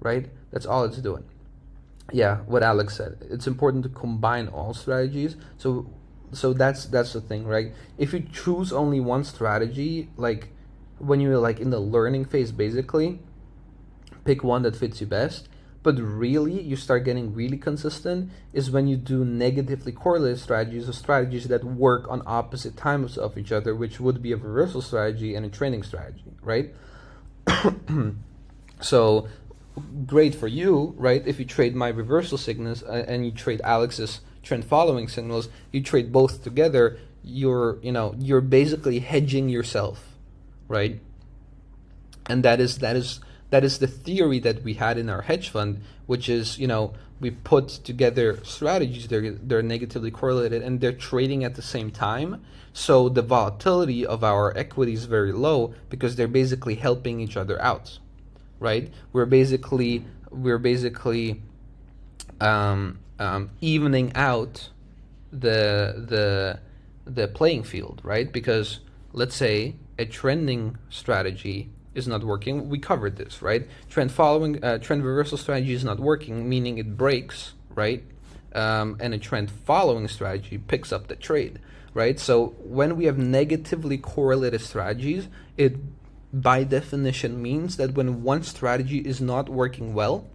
S1: right? That's all it's doing. Yeah, what Alex said. It's important to combine all strategies. So that's the thing, right? If you choose only one strategy, like when you're like in the learning phase, basically, pick one that fits you best. But really, you start getting really consistent is when you do negatively correlated strategies, or strategies that work on opposite times of each other, which would be a reversal strategy and a training strategy, right? So great for you, right? If you trade my reversal signals and you trade Alex's trend following signals, you trade both together, you're basically hedging yourself, right? And that is the theory that we had in our hedge fund, which is, we put together strategies, they're negatively correlated and they're trading at the same time. So the volatility of our equity is very low because they're basically helping each other out, right? We're basically evening out the playing field, right? Because let's say a trending strategy is not working. We covered this, right? Trend reversal strategy is not working, meaning it breaks, right? And a trend following strategy picks up the trade, right? So when we have negatively correlated strategies, it by definition means that when one strategy is not working well,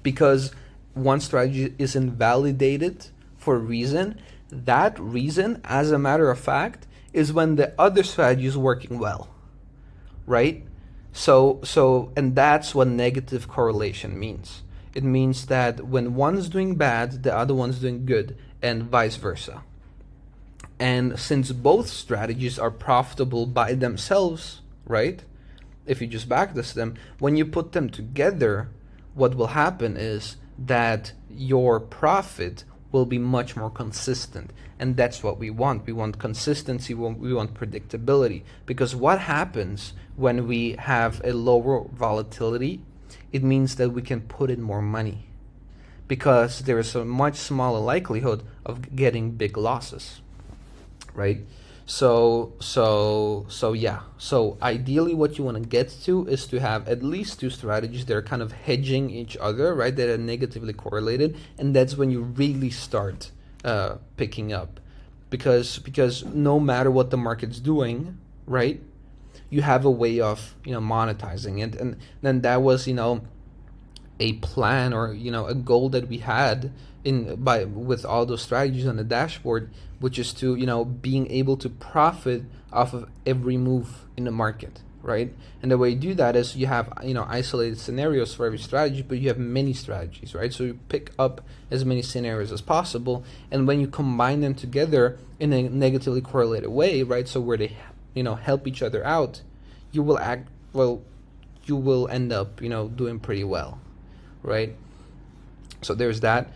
S1: because one strategy is invalidated for a reason, that reason, as a matter of fact, is when the other strategy is working well, right? So, and that's what negative correlation means. It means that when one's doing bad, the other one's doing good, and vice versa. And since both strategies are profitable by themselves, right? If you just backtest them, when you put them together, what will happen is that your profit will be much more consistent. And that's what we want. We want consistency, we want predictability. Because what happens when we have a lower volatility? It means that we can put in more money, because there is a much smaller likelihood of getting big losses, right? So yeah. So ideally what you want to get to is to have at least two strategies that are kind of hedging each other, right? That are negatively correlated, and that's when you really start picking up, because no matter what the market's doing, right, you have a way of monetizing it. And then that was a plan, or a goal that we had with all those strategies on the dashboard, which is to being able to profit off of every move in the market, right? And the way you do that is you have isolated scenarios for every strategy, but you have many strategies, right? So you pick up as many scenarios as possible, and when you combine them together in a negatively correlated way, right, so where they help each other out, you will end up doing pretty well, right? So there's that.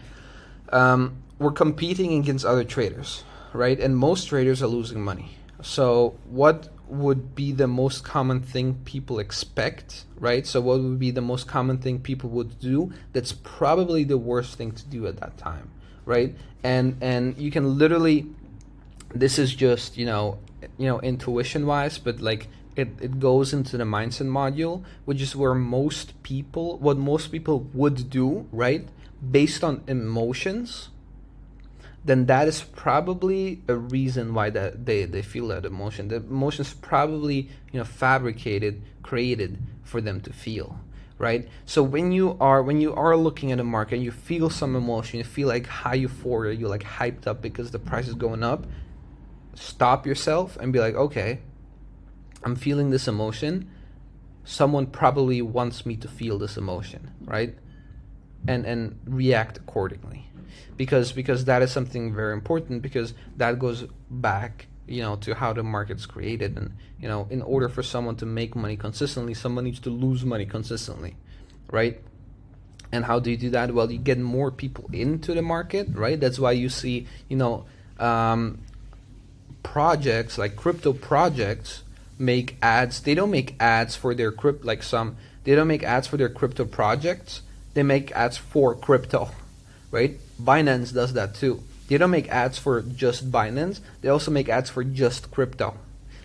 S1: We're competing against other traders, right? And most traders are losing money. So what would be the most common thing people expect, right? So what would be the most common thing people would do? That's probably the worst thing to do at that time, right? And you can literally, this is just, intuition wise, but like it goes into the mindset module, which is where what most people would do, right? Based on emotions, then that is probably a reason why that they feel that emotion. The emotion is probably fabricated, created for them to feel, right? So when you are looking at a market and you feel some emotion, you feel like high euphoria, you're like hyped up because the price is going up, stop yourself and be like, okay, I'm feeling this emotion. Someone probably wants me to feel this emotion, right? And react accordingly, because that is something very important, because that goes back to how the market's created. And in order for someone to make money consistently, someone needs to lose money consistently, right? And how do you do that? Well, you get more people into the market, right? That's why you see projects like crypto projects make ads. They don't make ads for their they don't make ads for their crypto projects. They make ads for crypto, right? Binance does that too. They don't make ads for just Binance. They also make ads for just crypto.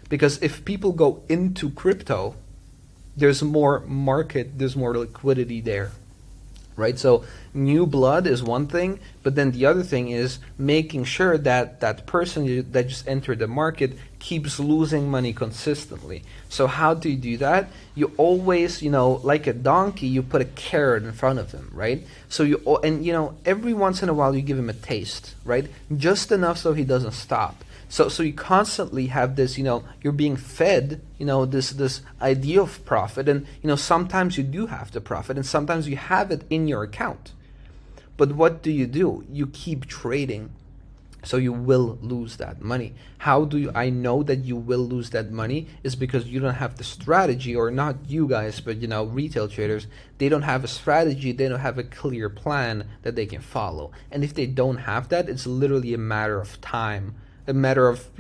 S1: Because if people go into crypto, there's more market, there's more liquidity there, right? So new blood is one thing, but then the other thing is making sure that that person that just entered the market keeps losing money consistently. So how do you do that? You always, like a donkey, you put a carrot in front of him, right? So every once in a while you give him a taste, right? Just enough so he doesn't stop. So you constantly have this, you're being fed, this idea of profit. And, sometimes you do have to profit and sometimes you have it in your account. But what do? You keep trading. So you will lose that money. How do I know that you will lose that money? Is because you don't have the strategy, or not you guys, but retail traders, they don't have a strategy, they don't have a clear plan that they can follow. And if they don't have that, it's literally a matter of time, a matter of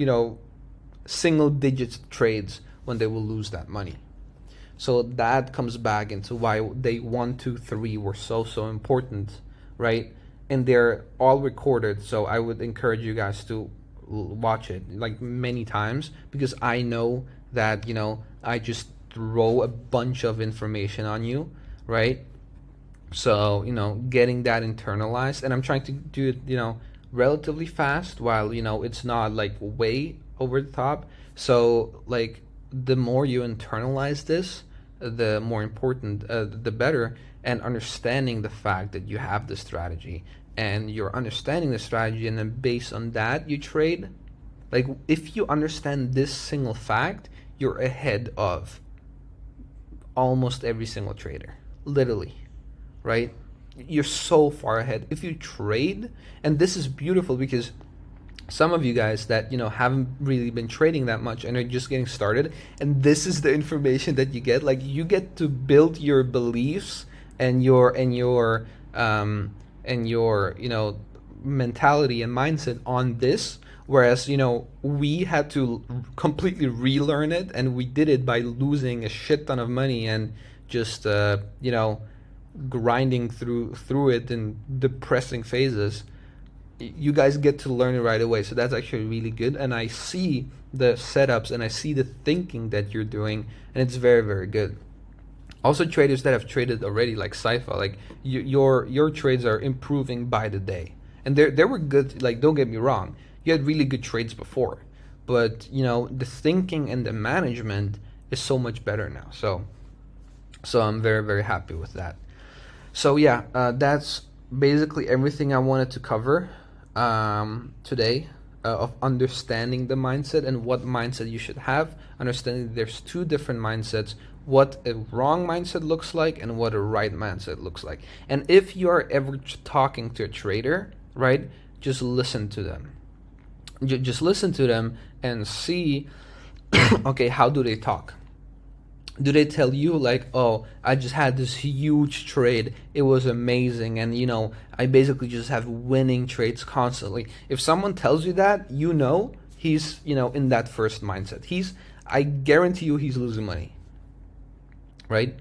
S1: single digit trades when they will lose that money. So that comes back into why day 1, 2, 3 were so important, right? And they're all recorded, so I would encourage you guys to watch it like many times, because I know that I just throw a bunch of information on you, right? So getting that internalized, and I'm trying to do it relatively fast, while it's not like way over the top. So like the more you internalize this, the more important, the better. And understanding the fact that you have the strategy, and you're understanding the strategy, and then based on that you trade. Like if you understand this single fact, you're ahead of almost every single trader, literally, right? You're so far ahead if you trade. And this is beautiful, because some of you guys that haven't really been trading that much and are just getting started, and this is the information that you get. Like you get to build your beliefs and your mentality and mindset on this, whereas we had to completely relearn it, and we did it by losing a shit ton of money and just grinding through it in depressing phases. You guys get to learn it right away, so that's actually really good. And I see the setups and I see the thinking that you're doing, and it's very, very good. Also, traders that have traded already, like Saifa, like your trades are improving by the day, and they were good. Like, don't get me wrong, you had really good trades before, but the thinking and the management is so much better now. So I'm very, very happy with that. So yeah, that's basically everything I wanted to cover today, of understanding the mindset and what mindset you should have. Understanding there's two different mindsets, what a wrong mindset looks like and what a right mindset looks like. And if you are ever talking to a trader, right, just listen to them. Just listen to them and see, okay, how do they talk? Do they tell you like, oh, I just had this huge trade, it was amazing, and I basically just have winning trades constantly? If someone tells you that, he's in that first mindset. I guarantee you he's losing money, right?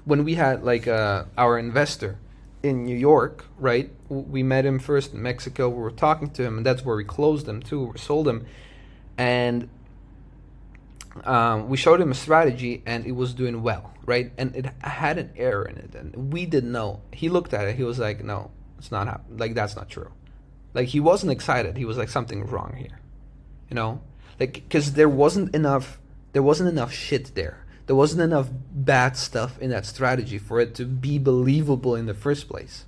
S1: When we had like our investor in New York, right? We met him first in Mexico. We were talking to him, and that's where we closed him too. We sold him, and we showed him a strategy, and it was doing well, right? And it had an error in it, and we didn't know. He looked at it. He was like, "No, it's not happening. Like that's not true." Like he wasn't excited. He was like, "Something's wrong here," like because there wasn't enough. There wasn't enough shit there. There wasn't enough bad stuff in that strategy for it to be believable in the first place,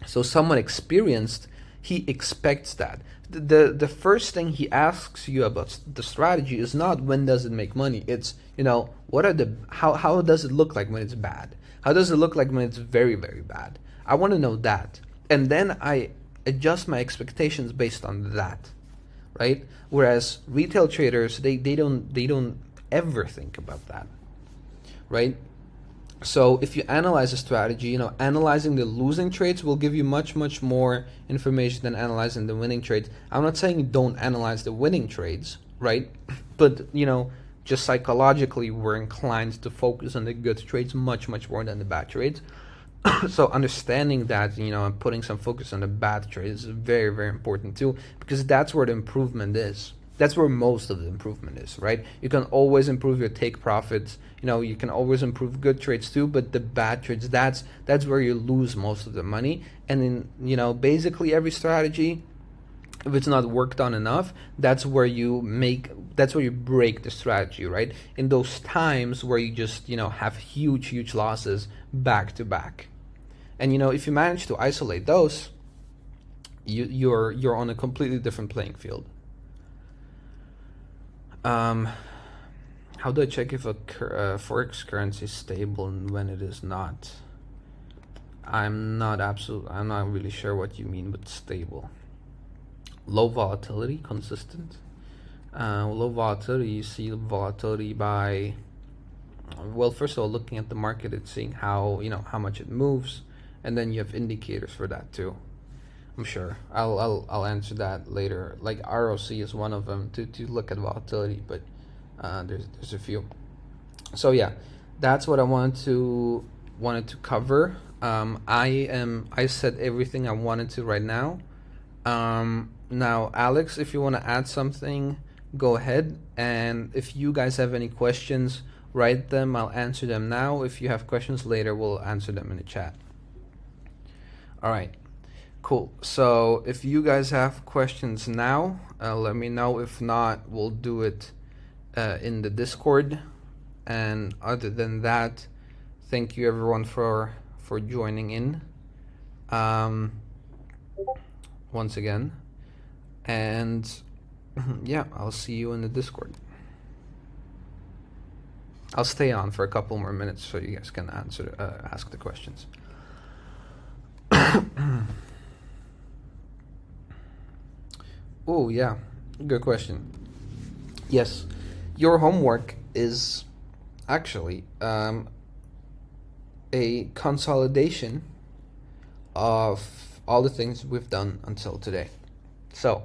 S1: So someone experienced, he expects that. The first thing he asks you about the strategy is not when does it make money. It's what are how does it look like when it's bad? How does it look like when it's very, very bad? I want to know that, and then I adjust my expectations based on that, right? Whereas retail traders, they don't ever think about that, right? So if you analyze a strategy, analyzing the losing trades will give you much, much more information than analyzing the winning trades. I'm not saying don't analyze the winning trades, right? But, just psychologically, we're inclined to focus on the good trades much, much more than the bad trades. So understanding that, and putting some focus on the bad trades is very, very important too, because that's where the improvement is. That's where most of the improvement is, right? You can always improve your take profits. You can always improve good trades too, but the bad trades, that's where you lose most of the money. And in, basically every strategy, if it's not worked on enough, that's where you break the strategy, right? In those times where you just, have huge, huge losses back to back. And, if you manage to isolate those, you're on a completely different playing field. How do I check if a forex currency is stable and when it is not? I'm not really sure what you mean with stable. Low volatility, consistent. Low volatility, you see volatility by, well, first of all, looking at the market and seeing how much it moves, and then you have indicators for that too. I'm sure I'll answer that later. Like ROC is one of them to look at volatility, but there's a few. So yeah, that's what I wanted to cover. I said everything I wanted to right now. Now Alex, if you want to add something, go ahead. And if you guys have any questions, write them. I'll answer them now. If you have questions later, we'll answer them in the chat. All right. Cool. So if you guys have questions now, let me know. If not, we'll do it in the Discord. And other than that, thank you everyone for joining in once again. And yeah, I'll see you in the Discord. I'll stay on for a couple more minutes so you guys can ask the questions. Oh yeah, good question. Yes, your homework is actually a consolidation of all the things we've done until today. So,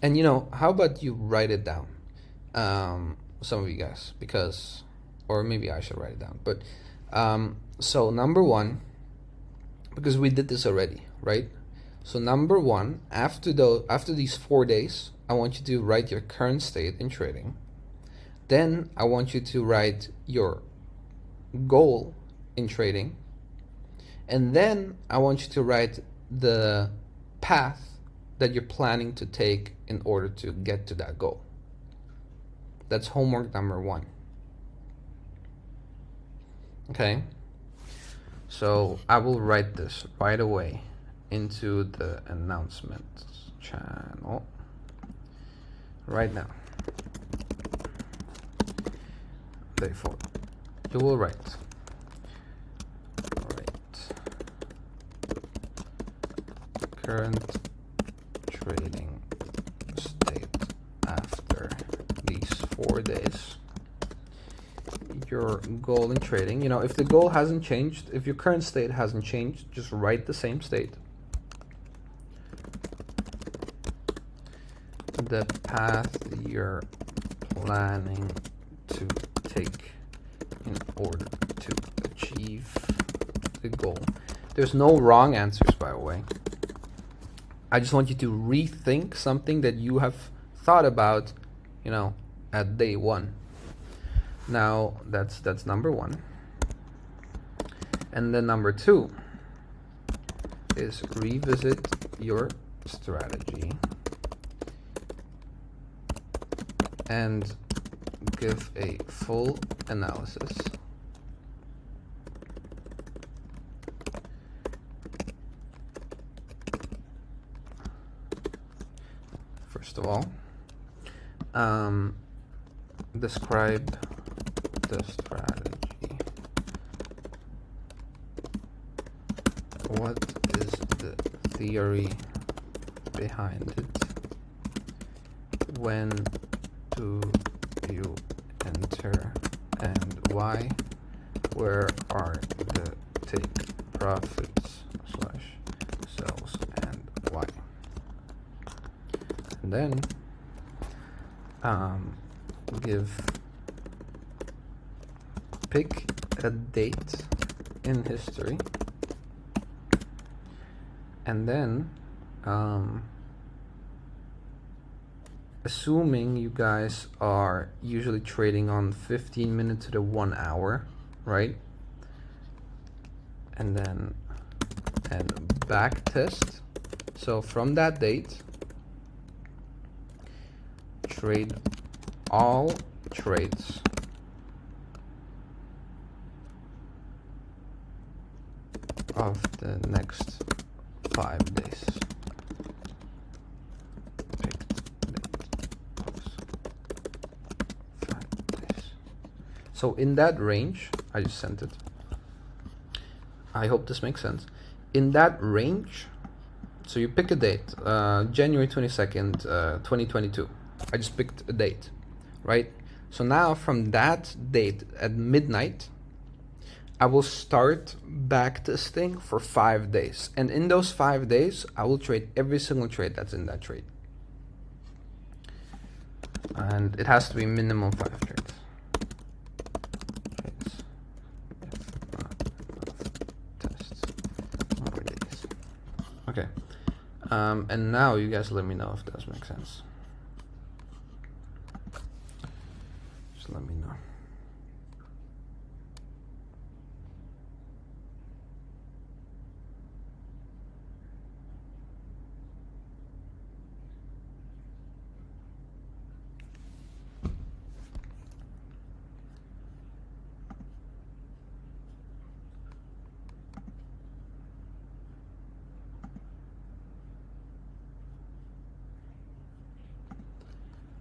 S1: and how about you write it down, some of you guys, or maybe I should write it down, but so number one, because we did this already, right? So number one, after these 4 days, I want you to write your current state in trading. Then I want you to write your goal in trading. And then I want you to write the path that you're planning to take in order to get to that goal. That's homework number one. Okay? So I will write this right away into the announcements channel right now. Therefore, you will write current trading state after these 4 days. your goal in trading. You know, if the goal hasn't changed, if your current state hasn't changed, just write the same state. The path you're planning to take in order to achieve the goal. There's no wrong answers, by the way. I just want you to rethink something that you have thought about, you know, at day one. Now that's number one. And then number two is revisit your strategy and give a full analysis. First of all, describe the strategy. What is the theory behind it? When do you enter and why? Where are the take profits / sells and why? And then pick a date in history, and then assuming you guys are usually trading on 15 minutes to the 1 hour, right? And then back test. So from that date, trade all trades of the next 5 days. So in that range, I just sent it. I hope this makes sense. In that range, so you pick a date, January 22nd, 2022. I just picked a date, right? So now from that date at midnight, I will start back testing for 5 days. And in those 5 days, I will trade every single trade that's in that trade. And it has to be minimum 5 trades. Okay, and now you guys let me know if that does make sense. Just let me know.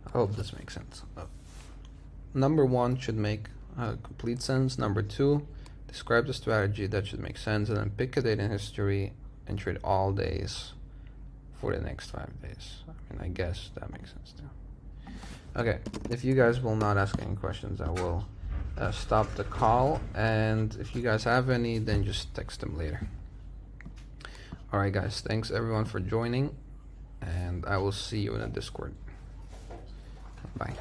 S1: I hope this makes sense. Number one should make complete sense. Number two, describe the strategy. That should make sense. And then pick a date in history and trade all days for the next 5 days. I mean, I guess that makes sense too. Okay, if you guys will not ask any questions, I will stop the call. And if you guys have any, then just text them later. All right, guys. Thanks everyone for joining. And I will see you in the Discord. Bye.